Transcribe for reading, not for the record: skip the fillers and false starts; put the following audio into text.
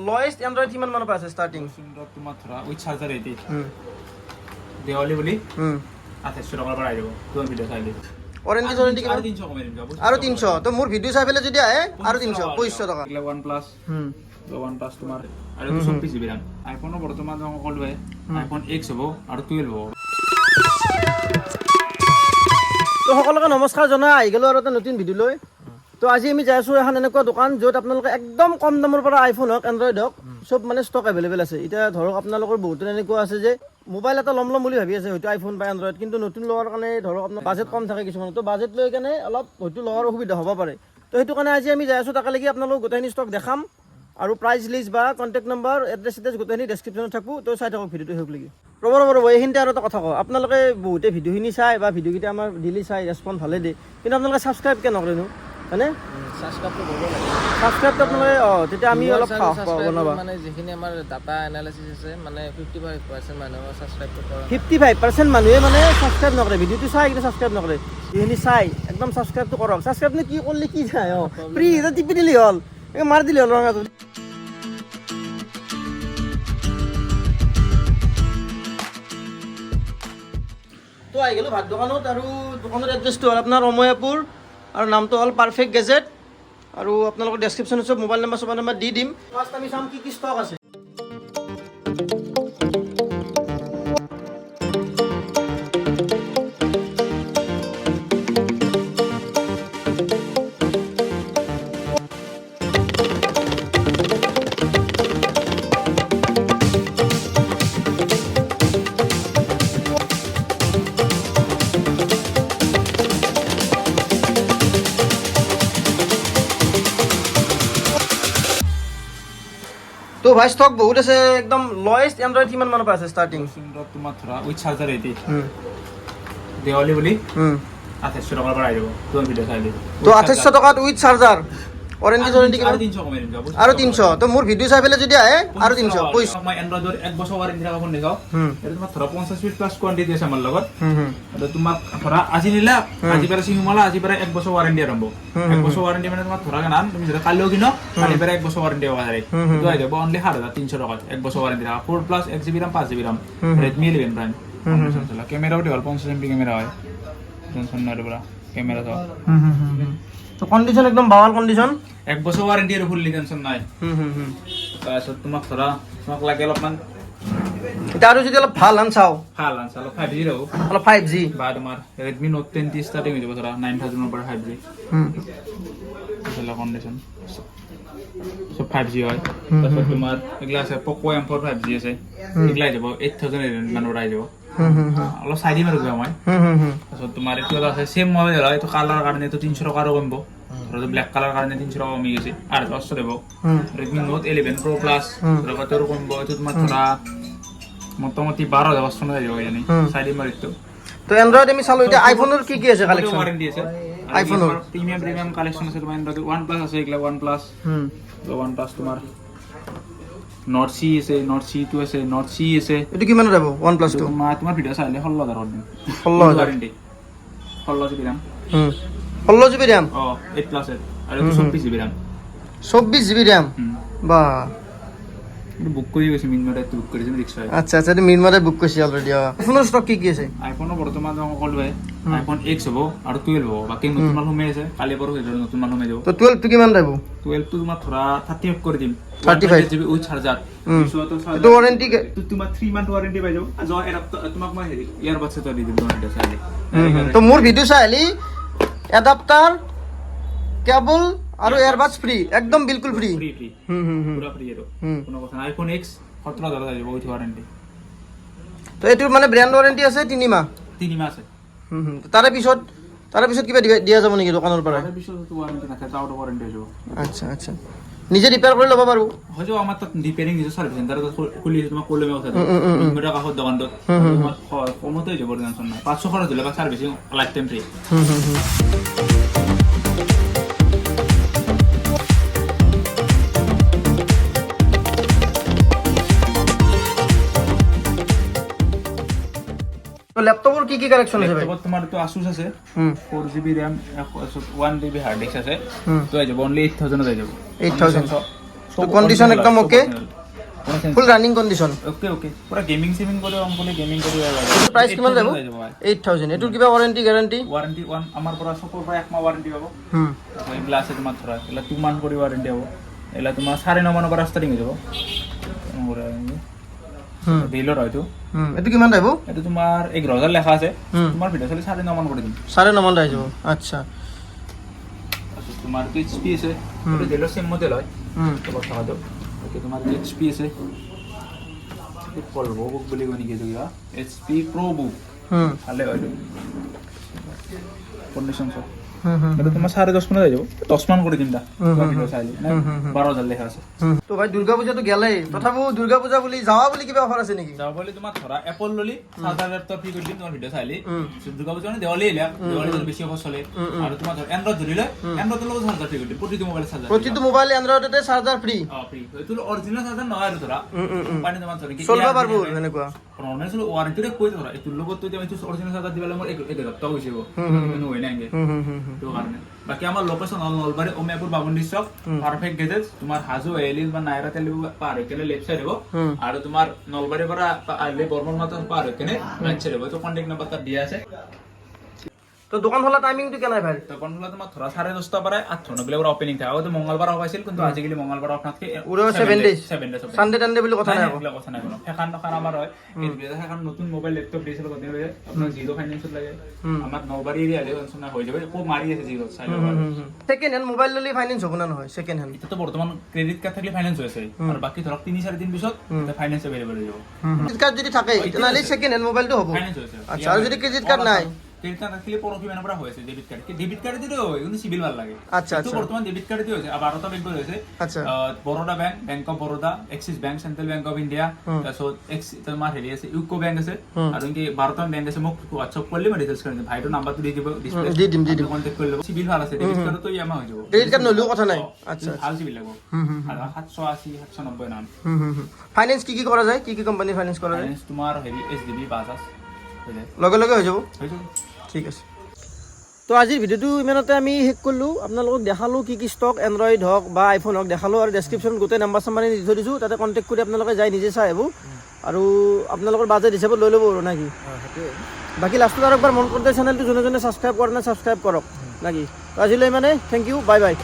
lowest Android কিমান মানৰ পৰা আছে ষ্টাৰ্টিং তোমাৰ ধৰা উইথ চাৰ্জাৰ এটি দেৱালী বুলি 2800 টকাৰ পৰা আহিব তোমাৰ ভিডিঅ' চাইলে ওয়াৰেন্টি কিমান 300 কমাই দিম আৰু 300 তো মোৰ ভিডিঅ' চাই পেলাই যদি আহে আৰু 300 2500 টকা OnePlus OnePlus তোমাৰ আৰু 24 জিবি RAM আইফোনৰ বৰ্তমান সকলোৱে আইফোন X হ'ব আৰু 12 হ'ব তো সকলোকে নমস্কাৰ জনাই আহি গ'লো আৰু এটা নতুন ভিডিঅ' লৈ তো আজি আমি যাই আছো এখন এনেকুৱা দোকান য'ত আপোনালোকে একদম কম দামৰ পৰা আইফোন হওক এণ্ড্ৰইড হওক সব মানে ষ্টক এভেইলেবল আছে এতিয়া ধৰক আপোনালোকৰ বহুতো এনেকুৱা আছে যে মোবাইল এটা ল'ম বুলি ভাবি আছে হয়তো আইফোন বা এণ্ড্ৰইড কিন্তু নতুন লোৱাৰ কাৰণে ধৰক আপোনাৰ বাজেট কম থাকে কিছুমান তো বাজেট লৈ কেনে অলপ হয়তো লোৱাৰ অসুবিধা হ'ব পাৰে তো সেইটো কাৰণে আজি আমি যাই আছো তাকে লাগি আপোনালোকক গোটেইখিনি ষ্টক দেখাম আৰু প্ৰাইচ লিষ্ট বা কণ্টেক্ট নম্বৰ এড্ৰেছ গোটেইখিনি ডেছক্ৰিপশ্যনত থাকোঁ তো চাই থাকক ভিডিঅ'টো শেষ লাগি ৰ'ব এইখিনিতে আৰু এটা কথা কওঁ আপোনালোকে বহুতে ভিডিঅ'খিনি চাই বা ভিডিঅ'কেইটা আমাৰ ডেইলি চাই ৰেছপন্স ভালে দিয়ে কিন্তু আপোনালোকে ছাবস্ক্ৰাইব কিয় নকৰেনো হয়নে সাবস্ক্ৰাইবটো কৰিব লাগে সাবস্ক্ৰাইবটো আপোনালোকে তেতিয়া আমি অলপ সাহস পাওঁ বনাবা মানে যিখিনি আমাৰ ডাটা এনালাইচিছ আছে মানে 55% মানুহে সাবস্ক্ৰাইবটো কৰে 55% মানুহে মানে সাবস্ক্ৰাইব নকৰে ভিডিঅ'টো চাই কিন্তু সাবস্ক্ৰাইব নকৰে যিখিনি চাই একদম সাবস্ক্ৰাইবটো কৰক সাবস্ক্ৰাইব নে কি কৰিলে কি যায় ফ্ৰী এটা টিপি দিলি হ'ল মাৰি দিলি হ'ল ৰঙাটো তো আহি গ'লোঁ ভাত দোকানত আৰু দোকানৰ এড্ৰেছটো হ'ল আপোনাৰ অময়াপুৰ আৰু নামটো হ'ল পাৰফেক্ট গেজেট আৰু আপোনালোকৰ ডেছক্ৰিপশ্যনত চব মোবাইল নম্বৰ দি দিম ফাৰ্ষ্ট আমি চাম কি ষ্টক আছে তো ভাই ষ্টক বহুত আছে একদম লোয়েস্ট এন্ড্রয়েড কিমান মানৰ পৰা আছে ষ্টাৰ্টিং তোমাৰ ধৰা উইথ চাৰ্জাৰ এটি দেৱালী বুলি 2800 টকাৰ পৰা আহিব তোমাৰ ভিডিঅ' চাইলে তো 2800 টকাত উইথ চাৰ্জাৰ ওয়াৰেন্টি কিমান 300 কমাই দিম আৰু 300 তো মোৰ ভিডিঅ' চাই পেলাই যদি আহে আৰু 300 পইচা মই এন্ড্ৰইডৰ 1 বছৰ ওয়াৰেন্টি থকা ফোন দেখাও এটা তোমাৰ ধৰা 50 পিস প্লাস কোয়ান্টিটি আছে আমাৰ লগত আৰু তোমাক ধৰা আজি নিলা আজি পৰা সিমালা আজি পৰা 1 বছৰ ওয়াৰেন্টি আৰম্ভ 1 বছৰ ওয়াৰেন্টি মানে তোমাৰ ধৰা নাম তুমি যদি কালিও কিনো কালি পৰা 1 বছৰ ওয়াৰেন্টি হ'ব পাৰে তো আই যাব অনলি 7300 টকাত 1 বছৰ ওয়ারেন্টি থকা 4 plus 1 GB RAM 5 GB RAM Redmi 11 Prime ক্যামেৰাও দিওল 50 MP camera হয় টেনশন নাই ৰে ক্যামেৰা তো তো কন্ডিশন একদম বাওয়াল কন্ডিশন 1 বছৰ ওয়াৰেন্টি আৰু ফুল টেনশন নাই তাৰপিছত তোমাক ধৰা তোমাক লাগে অলপমান এটা আৰু যদি অলপ ভাল চাও 5G ৰব অলপ 5G বা তোমাৰ Redmi Note 10 টি ষ্টাৰ্টিং হৈ যাব ধৰা 9000 ৰ পৰা 5G এলা কন্ডিশন সব 5G হয় তাৰপিছত তোমাৰ এগলা আছে Poco M4 5G আছে এগলা যাব 8000 মান ওলাই যাব অলপ চাই দিম আৰু মই তাৰপিছত তোমাৰ এইটো আছে সেম মোবাইল হয় এইটো কালাৰ কাৰণে তো 300 টকা আৰু কমব ধৰা ব্ল্যাক কালাৰ কাৰণে 300 টকা কমি গৈছে আৰু 800 দেব Redmi Note 11 Pro Plus ৰবাতৰ কমব এইটো তোমাৰ ধৰা মোটামুটি 12000 চন হৈ যাব জানি চাই দিম আৰু এইটো তো এন্ড্ৰয়েড আমি চালো এটা আইফোনৰ কি আছে কালেকশন ওয়াৰেন্টি আছে আইফোনৰ প্ৰিমিয়াম কালেকশন আছে তোমাৰ এন্ড্ৰয়েড OnePlus আছে এগলা OnePlus তো OnePlus তোমাৰ Nord C আছে Nord C2 আছে Nord C আছে এটো কিমান যাব OnePlus 2 তোমাৰ ভিডিঅ' চাইলে 16000 দিম 16000 warranty 16 GB RAM 16 GB RAM 8 plus আৰু 24 জিবি RAM 24 জিবি RAM বা বুক কৰি গৈছে মিনমাৰে বুক কৰিছে ৰিক্সা আচ্ছা এটা মিনমাৰে বুক কৰিছে অলৰেডি আইফোনৰ ষ্টক কি আছে আইফোনৰ বৰ্তমান সকলোৱে আইফোন X হ'ব আৰু 12 হ'ব বাকি নতুন মাল সোমাই আছে কালি পৰহি নতুন মাল সোমাই যাব তো 12 টো কিমান যাব 12 টো তোমাৰ ধৰা 35 কৰি দিম 35 জিবি উইথ চাৰ্জাৰ তো ওয়াৰেন্টি তোমাৰ 3 মান্থ ওয়াৰেন্টি পাই যাব আজ তোমাক মই হেৰি ইয়াৰ বাদছে তো দি দিম তোমাৰ ভিডিঅ' চাইলে তো মোৰ ভিডিঅ' চাইলি এডাপ্টাৰ কেবল আৰু এয়ারবাডস ফ্রি একদম বিলকুল ফ্রি ফ্রি পুরা ফ্রি এটো কোনো কথা নাই আইফোন X 17000 যাব উইথ ওয়ারেন্টি তো এটো মানে ব্র্যান্ড ওয়ারেন্টি আছে 3 মাহ আছে তাৰে পিছত কিবা দিয়া যাব নেকি দোকানৰ পৰা তাৰে পিছত তো ওয়ারেন্টি নাথাকে আউট অফ ওয়ারেন্টি হৈ যাব আচ্ছা নিজে রিপেয়ার করে লব পারো হৈ যাব আমাৰ তাত রিপেয়ারিং নিজে সার্ভিস সেন্টার খুলি তোমাক কলে কথা মেটা কাষত দোকানত তোমাক কমতে হৈ যাব টেনশন নাই 500 খৰচ দিলে বা সাৰ্ভিসিং লাইফ টাইম ফ্ৰি তো ল্যাপটপৰ কি কালেকশন আছে ভাই ল্যাপটপ তোমাৰ তো Asus আছে 4GB RAM 1TB hard disk আছে তো আই যাব অনলি 8000 আই যাব 8000 কন্ডিশন একদম okay full running condition okay okay পুৰা গেমিং সিমিং কৰি অন কৰি গেমিং কৰি প্ৰাইস কিমান যাব 8000 এটোৰ কিবা ওয়াৰেন্টি গ্যাৰান্টি ওয়াৰেন্টি ওয়ান আমাৰ পৰা সপৰ পৰা 1 মাহ ওয়াৰেন্টি পাব এই গ্লাছে তোমাৰ ধৰা এলা 2 মান কৰি ওয়াৰেন্টি হ'ব এলা তোমাৰ 9.5 মানৰ পৰা ষ্টাৰ্টিং হৈ যাব ডিলৰ হয়তো এটো কিমান যাব এটো তোমাৰ 11000 লেখা আছে তোমাৰ ভিডিও চালি 9.5 মান কৰি দিম 9.5 মান যাব আচ্ছা আচ্ছা তোমাৰ এইচপি আছে এটো ডিলৰ সেম মডেল হয় তো কথা দাও ওকে তোমাৰ এইচপি আছে পলভো বুক বুলি কোনি কি দিবা এইচপি প্রো বুক ভালে হয় কন্ডিশন সব এটা তোমার 10.5 মানে যাই যাব 10 মান করে দিমটা ভিডিও চাইলি না 12000 লেখা আছে তো ভাই দুর্গা পূজা তো গেলেই তথাপিও দুর্গা পূজা বুলি যাওয়া বুলি কিবা অফার আছে নেকি যাও বলি তোমার ধরা অ্যাপল ললি 7000 তো ফ্রি করে দিম তোমার ভিডিও চাইলি দুর্গা পূজা মানে দেওয়ালি এলা দেওয়ালি তো বেশি অফার চলে আর তোমার ধর অ্যান্ড্রয়েড ধরিলে অ্যান্ড্রয়েড লগে 7000 ফ্রি করে দিম প্রতিটি মোবাইলে 7000 প্রতিটি মোবাইল অ্যান্ড্রয়েডতে চার্জার ফ্রি ফ্রি তো অরিজিনাল 7000 নয় আর ধরা পানি তোমার ধরে কি চলবা পারবো এনেকুৱা নরমাল ছিল ওয়ারেন্টি রে কই ধরা এই লগত তো আমি অরিজিনাল 7000 দিবালে মোর এটা তো হইছিব কিন্তু হই নাইগে তো কারণে বাকি আমার লোকেশন নলবাৰী ওমেপুৰ বাবুন্দি চক পাৰফেক্ট গেজেস তোমাৰ হাজো এলিস বা নাইৰা তেলি পাৰ হইকেনে লেফট সাইড হবো আৰ তোমাৰ নলবাৰী পৰা আইলে বর্মন মাতা পার হইকেনে রাইট সাইড হবো তো কন্টাক্ট নাম্বার তার দিয়া আছে তো দোকান খোলা টাইমিংটো কেনে ভাই তখন হলো তোমার ধরা 10:30 পৰা 8 গলে ওপেনিং থাকে ওতে মঙ্গলবার অফ আছিল কিন্তু আজিকালি মঙ্গলবার অফ নাথকে পুরো 7 ডেজ 7 ডেজ সানডে টানডে বুলি কথা নাই এগুলা কথা নাই কোনো এখন নখান আমার হয় এই এখন নতুন মোবাইল ল্যাপটপ দিছিল কত হবে আপনার জিরো ফাইন্যান্স লাগে আমার নলবাৰী এরিয়া লে শুনা হৈ যাবে কো মারি আছে জিরো চাই সেকেন্ড হ্যান্ড মোবাইল ললি ফাইনান্স হ'ব না নহয় সেকেন্ড হ্যান্ড এটা তো বর্তমান ক্রেডিট কার্ড থাকলে ফাইন্যান্স হয়েছে আর বাকি ধরক 3-4 দিন পিছত ফাইন্যান্স अवेलेबल হয়ে যাব ক্রেডিট কার্ড যদি থাকে তাহলে সেকেন্ড হ্যান্ড মোবাইলটো হ'ব ফাইন্যান্স হয়েছে আচ্ছা আর যদি ক্রেডিট কার্ড নাই ক্রেডিট কার্ড রাখলে পরকি মানে পড়া হয়েছে ডেবিট কার্ড দিলে কিন্তু সিভিল ভাল লাগে আচ্ছা তো বর্তমান ডেবিট কার্ড দিয়ে হয়েছে আর 12টা ব্যাংক হয়েছে আচ্ছা Baroda bank bank of Baroda axis bank central bank of India তারপর তোমার হেৰি আছে ইউকো ব্যাংক আছে আর ইনকে 12টা ব্যাংক আছে মোক হোয়াটসঅ্যাপ করলে মই ডিটেইলস করে দিম ভাইটো নাম্বার তো দিয়ে দিব ডিসপ্লে দি দিম কন্টাক্ট করে লব সিভিল ভাল আছে ডেবিট কার্ড তো ইয়ামা হৈ যাব ক্রেডিট কার্ড নলও কথা নাই আচ্ছা ভাল সিভিল লাগব আর 780 790 নাম ফাইনান্স কি করা যায় কি কোম্পানি ফাইনান্স করা যায় ফাইন্যান্স তোমার হেৰি এসডিবি বাজাজ হৈ যায় লগে লগে হৈ যাব হৈ যাব ঠিক আছে তো আজিৰ ভিডিওটো ইমানতে আমি শেষ কৰিলোঁ আপোনালোকক দেখালোঁ কি ষ্টক এণ্ড্ৰইড হওক বা আইফোন হওক দেখালোঁ আৰু ডেছক্ৰিপশ্যনত গোটেই নাম্বাৰ চাম্বাৰ দি থৈ দিছোঁ তাতে কণ্টেক্ট কৰি আপোনালোকে যাই নিজে চাই আহিব আৰু আপোনালোকৰ বাজেট হিচাপত লৈ ল'ব আৰু নাকি বাকী লাষ্টত আৰু একবাৰ মন কৰোঁতে চেনেলটো যোনে যোনে ছাবস্ক্ৰাইব কৰা নাই ছাবস্ক্ৰাইব কৰক নাকি তো আজিলৈ মানে থেংক ইউ বাই বাই